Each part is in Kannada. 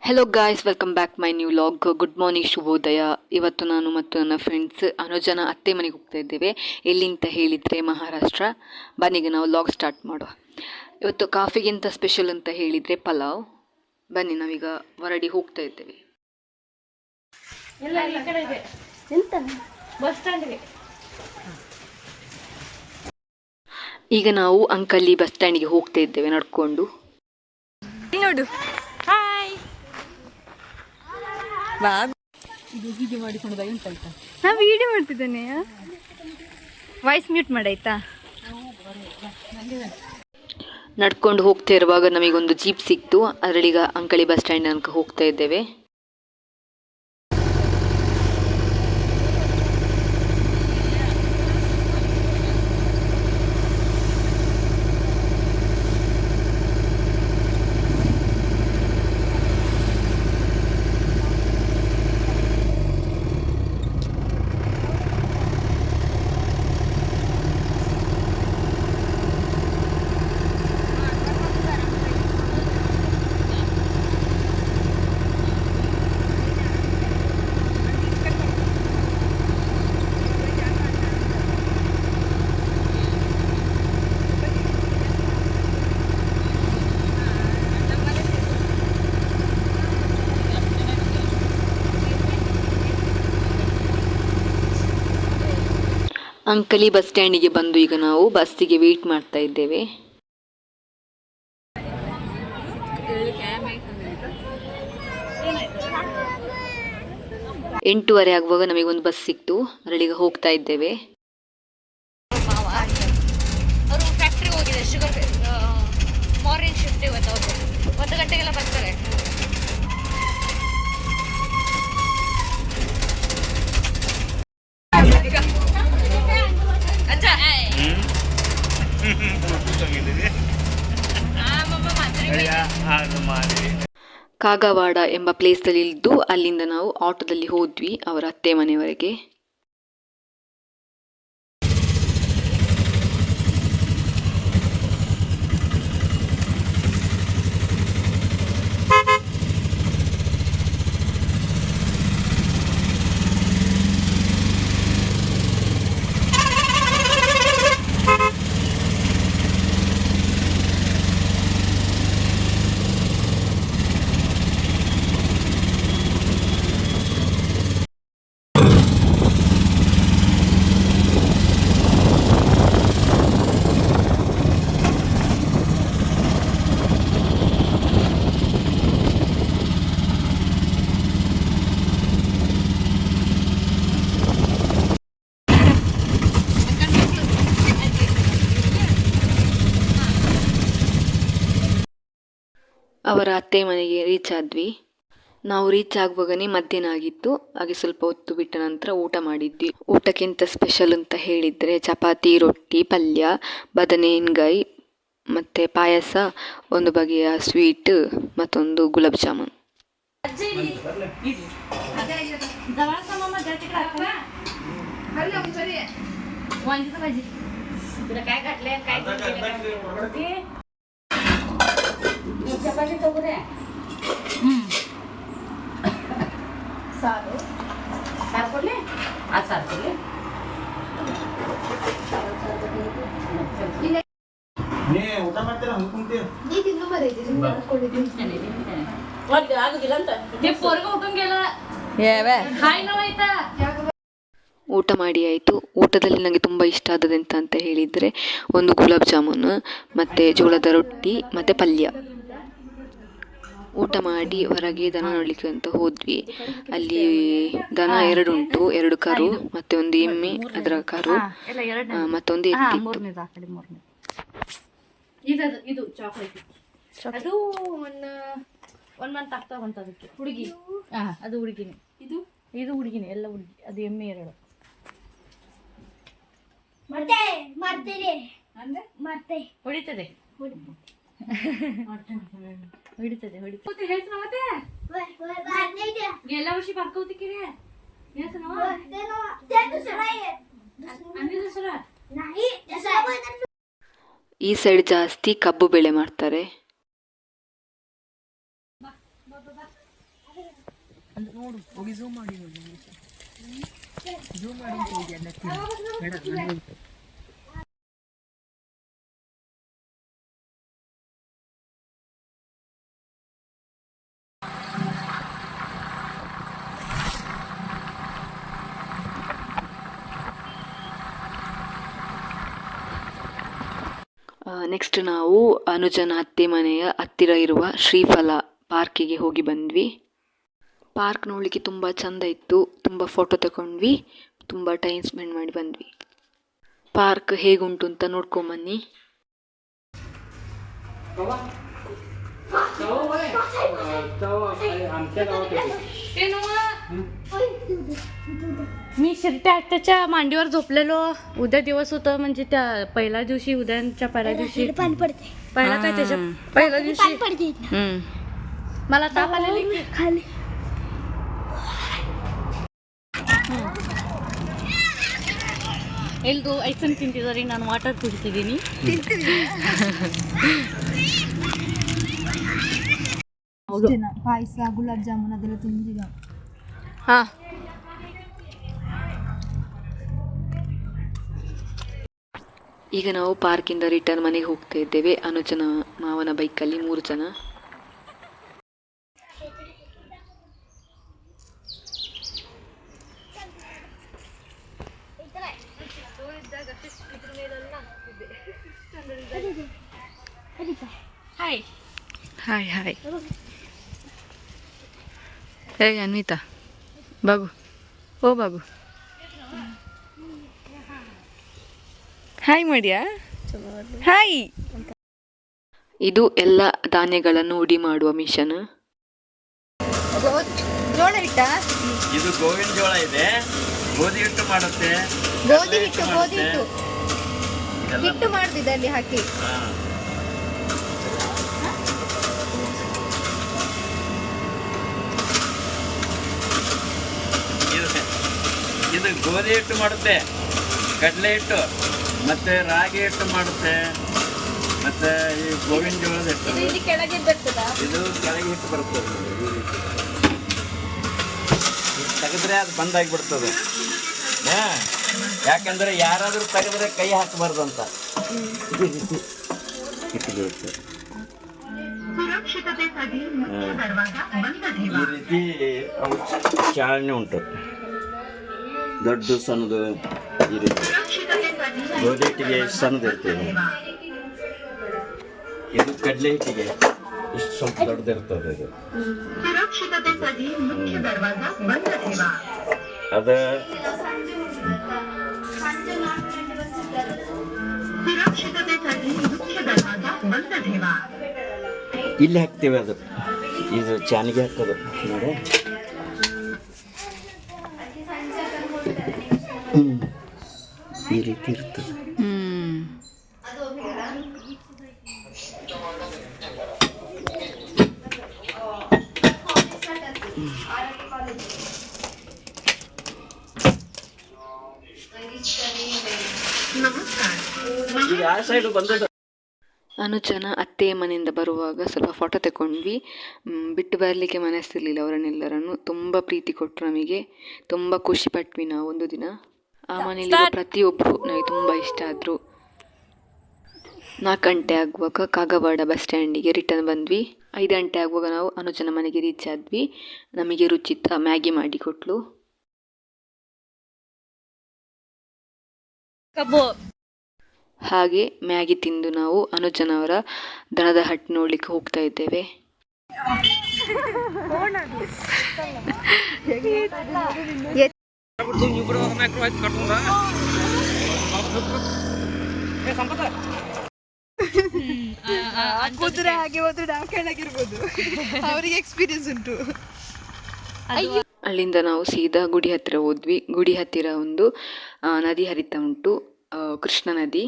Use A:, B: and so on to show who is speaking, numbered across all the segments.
A: Hello guys, welcome back my new log. Good morning, ಶುಭೋದಯ. ಇವತ್ತು ನಾನು ಮತ್ತು ನನ್ನ ಫ್ರೆಂಡ್ಸ್ ಅನುಜನ ಅತ್ತೆ ಮನೆಗೆ ಹೋಗ್ತಾ ಇದ್ದೇವೆ. ಎಲ್ಲಿ ಅಂತ ಹೇಳಿದರೆ ಮಹಾರಾಷ್ಟ್ರ. ಬನ್ನಿಗೆ ನಾವು ಲಾಗ್ ಸ್ಟಾರ್ಟ್ ಮಾಡುವ. ಇವತ್ತು ಕಾಫಿಗಿಂತ ಸ್ಪೆಷಲ್ ಅಂತ ಹೇಳಿದರೆ ಪಲಾವ್. ಬನ್ನಿ ನಾವೀಗ ಹೊರಡಿ ಹೋಗ್ತಾ ಇದ್ದೇವೆ. ಈಗ ನಾವು ಅಂಕಲಿ ಬಸ್ ಸ್ಟ್ಯಾಂಡಿಗೆ ಹೋಗ್ತಾ ಇದ್ದೇವೆ ನಡ್ಕೊಂಡು.
B: ನೋಡು, ಹಾಯ್.
A: ಇದು ಹೀಗೆ ಮಾಡಿಕೊಂಡು ಉಂಟಾಯ್ತಾ?
B: ನಾ ವಿಡಿಯೋ ಮಾಡ್ತಿದ್ದೇನೆ. ವಾಯ್ಸ್ ಮ್ಯೂಟ್ ಮಾಡಾಯ್ತಾ?
A: ನಡ್ಕೊಂಡು ಹೋಗ್ತಾ ಇರುವಾಗ ನಮಗೊಂದು ಜೀಪ್ ಸಿಕ್ತು. ಅದರಲ್ಲೀಗ ಅಂಕಲಿ ಬಸ್ ಸ್ಟ್ಯಾಂಡ್ ತನಕ ಹೋಗ್ತಾ ಇದ್ದೇವೆ. ಅಂಕಲಿ ಬಸ್ ಸ್ಟ್ಯಾಂಡಿಗೆ ಬಂದು ಈಗ ನಾವು ಬಸ್ಸಿಗೆ ವೇಟ್ ಮಾಡ್ತಾ ಇದ್ದೇವೆ. ಎಂಟೂವರೆ ಆಗುವಾಗ ನಮಗೊಂದು ಬಸ್ ಸಿಕ್ತು. ಅದರಲ್ಲೀಗ ಹೋಗ್ತಾ ಇದ್ದೇವೆ.
B: ಅವರು ಫ್ಯಾಕ್ಟ್ರಿಗೆ ಹೋಗಿದೆ, ಶುಗರ್ ಮಾರ್ನಿಂಗ್ ಶಿಫ್ಟ್ ಇವತ್ತು. ಅವರು 1 ಗಂಟೆಗೆಲ್ಲ ಬರ್ತಾರೆ.
A: ಕಾಗವಾಡ ಎಂಬ ಪ್ಲೇಸಲ್ಲಿ ಇದ್ದು ಅಲ್ಲಿಂದ ನಾವು ಆಟೋದಲ್ಲಿ ಹೋದ್ವಿ ಅವರ ಅತ್ತೆ ಮನೆಯವರೆಗೆ. ಅವರ ಅತ್ತೆ ಮನೆಗೆ ರೀಚ್ ಆದ್ವಿ. ನಾವು ರೀಚ್ ಆಗುವಾಗನೇ ಮಧ್ಯಾಹ್ನ ಆಗಿತ್ತು. ಹಾಗೆ ಸ್ವಲ್ಪ ಹೊತ್ತು ಬಿಟ್ಟ ನಂತರ ಊಟ ಮಾಡಿದ್ವಿ. ಊಟಕ್ಕಿಂತ ಸ್ಪೆಷಲ್ ಅಂತ ಹೇಳಿದರೆ ಚಪಾತಿ, ರೊಟ್ಟಿ, ಪಲ್ಯ, ಬದನೆಕಾಯಿ ಮತ್ತು ಪಾಯಸ, ಒಂದು ಬಗೆಯ ಸ್ವೀಟ್, ಮತ್ತೊಂದು ಗುಲಾಬ್ ಜಾಮೂನ್.
C: ಚಪಾತಿ ತಗೋರೆ ಸಾರು ಸಾರು ಕೊಡ್ಲಿ, ಆ ಸಾರು ಕೊಡ್ಲಿ. ಊಟ ಮಾಡ್ತೀರ ಅನ್ಕೊಂತೀರ ಆಗುದಿಲ್ಲ ಅಂತ
A: ಊಟ ಮಾಡಿ ಆಯಿತು. ಊಟದಲ್ಲಿ ನನಗೆ ತುಂಬ ಇಷ್ಟ ಆದದೆಂತ ಅಂತ ಹೇಳಿದರೆ ಒಂದು ಗುಲಾಬ್ ಜಾಮೂನು ಮತ್ತು ಜೋಳದ ರೊಟ್ಟಿ ಮತ್ತು ಪಲ್ಯ. ಊಟ ಮಾಡಿ ಹೊರಗೆ ದನ ನೋಡಲಿಕ್ಕೆ ಅಂತ ಹೋದ್ವಿ. ಅಲ್ಲಿ ದನ 2 ಉಂಟು, 2 ಕರು ಮತ್ತು ಒಂದು ಎಮ್ಮೆ, ಅದರ ಕರು ಮತ್ತೊಂದು ಎತ್ತಿತ್ತು.
B: ಇದು ಚಾಕ್ಲೇಟ್, ಅದು 1 ಮಂತ್ ಆಗ್ತಾ ಬಂತು. ಅದಕ್ಕೆ ಹುಡುಗಿ, ಅದು ಹುಡುಗಿನೇ, ಇದು ಹುಡುಗಿನೇ, ಎಲ್ಲ ಹುಡುಗಿ. ಅದು ಎಮ್ಮೆ 2. ಹೊಡಿತದೆ ಎಲ್ಲ ವರ್ಷ ಬರ್ಕೋತಿಕ್ಕಿರಿ.
A: ಈ ಸೈಡ್ ಜಾಸ್ತಿ ಕಬ್ಬು ಬೆಳೆ ಮಾಡ್ತಾರೆ.
B: ನೋಡು ಹೋಗಿ ಝೂಮ್ ಮಾಡಿ ನೋಡಿ ಝೂಮ್ ಮಾಡಿ ಅಂತ ಹೋಗಿ ಎಲ್ಲ ಬೇಡ ನಾನು
A: ನೆಕ್ಸ್ಟ್ ನಾವು ಅನುಜನ ಅತ್ತೆ ಮನೆಯ ಹತ್ತಿರ ಇರುವ ಶ್ರೀಫಲ ಪಾರ್ಕಿಗೆ ಹೋಗಿ ಬಂದ್ವಿ. ಪಾರ್ಕ್ ನೋಡಲಿಕ್ಕೆ ತುಂಬ ಚೆಂದ ಇತ್ತು, ತುಂಬ ಫೋಟೋ ತಗೊಂಡ್ವಿ, ತುಂಬ ಟೈಮ್ ಸ್ಪೆಂಡ್ ಮಾಡಿ ಬಂದ್ವಿ. ಪಾರ್ಕ್ ಹೇಗುಂಟು ಅಂತ ನೋಡ್ಕೊಂಬನ್ನಿ.
B: मी त्याच्या मांडीवर झोपलेलो. उद्या दिवस होतं म्हणजे त्या पहिल्या दिवशी उद्याच्या पहिल्या दिवशी पहिला काय त्याच्या पहिल्या दिवशी मला ताप आलेली खाली ಎಲ್ದು ಐಸನ್ ತಿಂತಿದ್ದಾರೆ, ನಾನು ವಾಟರ್ ಕುಡಿತಿದ್ದೀನಿ.
D: ಪಾಯಸ ಗುಲಾಬ್ ಜಾಮೂನ್ ಅದೆಲ್ಲ ತಿಂದಿಲ್ಲ.
B: ಹಾ
A: ಈಗ ನಾವು ಪಾರ್ಕಿಂದ ರಿಟರ್ನ್ ಮನೆಗೆ ಹೋಗ್ತಾ ಇದ್ದೇವೆ. ಅನುಜನ ಮಾವನ ಬೈಕಲ್ಲಿ 3 ಜನ.
B: Hi
A: hi hi. Hey Anvita, ಬಾಬು ಓ ಬಾಬು ಹಾಯ್ ಮಾಡಿಯಾ? ಹಾಯ್. ಇದು ಎಲ್ಲ ಧಾನ್ಯಗಳನ್ನು ಉಡಿ ಮಾಡುವ ಮಿಷನ್.
D: ಜೋಳ ಹಿಟ್ಟ,
C: ಇದು ಗೋವಿನ ಜೋಳ ಇದೆ, ಗೋಧಿ ಹಿಟ್ಟು ಮಾಡುತ್ತೆ,
D: ಗೋಧಿ ಹಿಟ್ಟು ಹಿಟ್ಟು ಮಾಡ್ತಿದ್ದೆ ಅಲ್ಲಿ ಹಾಕಿ.
C: ಇದು ಗೋಧಿ ಹಿಟ್ಟು ಮಾಡುತ್ತೆ, ಕಡಲೆ ಹಿಟ್ಟು ಮತ್ತೆ ರಾಗಿ ಹಿಟ್ಟು ಮಾಡುತ್ತೆ, ಮತ್ತೆ ಈ ಗೋವಿನ ಜೋಳದ ಹಿಟ್ಟು.
D: ಇಲ್ಲಿ ಕೆಳಗೆ ಬರ್ತದ,
C: ಇದು ಕೆಳಗೆ ಹಿಟ್ಟು ಬರ್ತದೆ. ತೆಗೆದ್ರೆ ಅದು ಬಂದಾಗಿಬಿಡ್ತದೆ. ಯಾಕಂದ್ರೆ ಯಾರಾದ್ರೂ ತೆಗೆದ್ರೆ ಕೈ ಹಾಕಬಾರ್ದು ಅಂತ ಹಿಟ್ಟು ಬೀಳುತ್ತೆ. ಈ ರೀತಿ ಅವು ಚಾಲನೆ ಉಂಟು, ದೊಡ್ಡ ಸಣ್ಣದು. ಈ ರೀತಿ ಗೋಧಿ ಹಿಟ್ಟಿಗೆ ಸಣ್ಣದು ಇರ್ತದೆ, ಇದು ಕಡಲೆ ಹಿಟ್ಟಿಗೆ ಇಷ್ಟು ಸ್ವಲ್ಪ ದೊಡ್ಡದಿರ್ತದೆ. ಇದು ಅದ ಇಲ್ಲಿ ಹಾಕ್ತೇವೆ, ಅದು ಇದು ಚಾನಿಗೆ ಹಾಕೋದು ನೋಡಿ. ಈ ರೀತಿ ಇರ್ತದೆ. ಆ ಸೈಡು ಬಂದದ್ದು.
A: ಅನುಜನ ಅತ್ತೆಯ ಮನೆಯಿಂದ ಬರುವಾಗ ಸ್ವಲ್ಪ ಫೋಟೋ ತಗೊಂಡ್ವಿ. ಬಿಟ್ಟು ಬರಲಿಕ್ಕೆ ಮನಸ್ಸಿರಲಿಲ್ಲ ಅವರನ್ನೆಲ್ಲರನ್ನು. ತುಂಬ ಪ್ರೀತಿ ಕೊಟ್ಟರು ನಮಗೆ, ತುಂಬ ಖುಷಿ ಪಟ್ವಿ ನಾವು ಒಂದು ದಿನ. ಆ ಮನೆಯಲ್ಲಿರುವ ಪ್ರತಿಯೊಬ್ಬರು ನನಗೆ ತುಂಬ ಇಷ್ಟ ಆದರು. 4 ಗಂಟೆ ಆಗುವಾಗ ಕಾಗವಾಡ ಬಸ್ ಸ್ಟ್ಯಾಂಡಿಗೆ ರಿಟರ್ನ್ ಬಂದ್ವಿ. 5 ಗಂಟೆ ಆಗುವಾಗ ನಾವು ಅನುಜನ ಮನೆಗೆ ರೀಚ್ ಆದ್ವಿ. ನಮಗೆ ರುಚಿತ ಮ್ಯಾಗಿ ಮಾಡಿ ಕೊಟ್ಲು. ಹಾಗೆ ಮ್ಯಾಗಿ ತಿಂದು ನಾವು ಅನುಜನವರ ದನದ ಹಟ್ಟು ನೋಡ್ಲಿಕ್ಕೆ ಹೋಗ್ತಾ ಇದ್ದೇವೆ.
D: ಕುದುರೆ ಹಾಗೆ ಹೋದ್ರೆ ನಾವು ಕೆಳಗಿರ್ಬೋದು, ಅವರಿಗೆ ಎಕ್ಸ್ಪೀರಿಯನ್ಸ್ ಉಂಟು.
A: ಅಲ್ಲಿಂದ ನಾವು ಸೀದಾ ಗುಡಿ ಹತ್ತಿರ ಹೋದ್ವಿ. ಗುಡಿ ಹತ್ತಿರ ಒಂದು ನದಿ ಹರಿತಾ ಉಂಟು, ಕೃಷ್ಣ ನದಿ.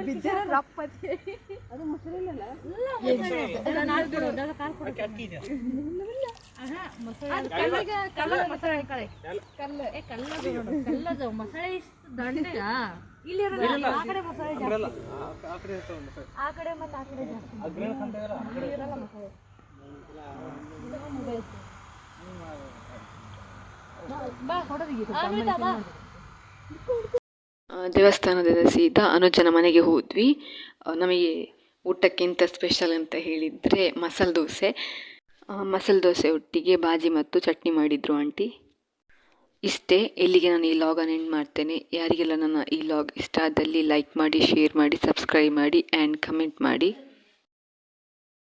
D: ಬಿದ್ದರೆ ರಪ್ಪತ್ತೆ.
B: ಮಸಾಲೆ ಇಷ್ಟು ದಂಡೆಗ ಇಲ್ಲಿ ಆ ಕಡೆ ಮಸಾಲೆ ಆ ಕಡೆ ಮತ್ತೆ ಆ ಕಡೆ
A: ದೇವಸ್ಥಾನದಿಂದ ಸೀದಾ ಅನುಜನ ಮನೆಗೆ ಹೋದ್ವಿ. ನಮಗೆ ಊಟಕ್ಕಿಂತ ಸ್ಪೆಷಲ್ ಅಂತ ಹೇಳಿದರೆ ಮಸಾಲೆ ದೋಸೆ ಒಟ್ಟಿಗೆ ಬಾಜಿ ಮತ್ತು ಚಟ್ನಿ ಮಾಡಿದರು ಆಂಟಿ. ಇಷ್ಟೇ, ಇಲ್ಲಿಗೆ ನಾನು ಈ ಲಾಗನ್ನು ಎಂಡ್ ಮಾಡ್ತೇನೆ. ಯಾರಿಗೆಲ್ಲ ನನ್ನ ಈ ಲಾಗ್ ಇಷ್ಟ ಆದಲ್ಲಿ ಲೈಕ್ ಮಾಡಿ, ಶೇರ್ ಮಾಡಿ, ಸಬ್ಸ್ಕ್ರೈಬ್ ಮಾಡಿ ಆ್ಯಂಡ್ ಕಮೆಂಟ್ ಮಾಡಿ.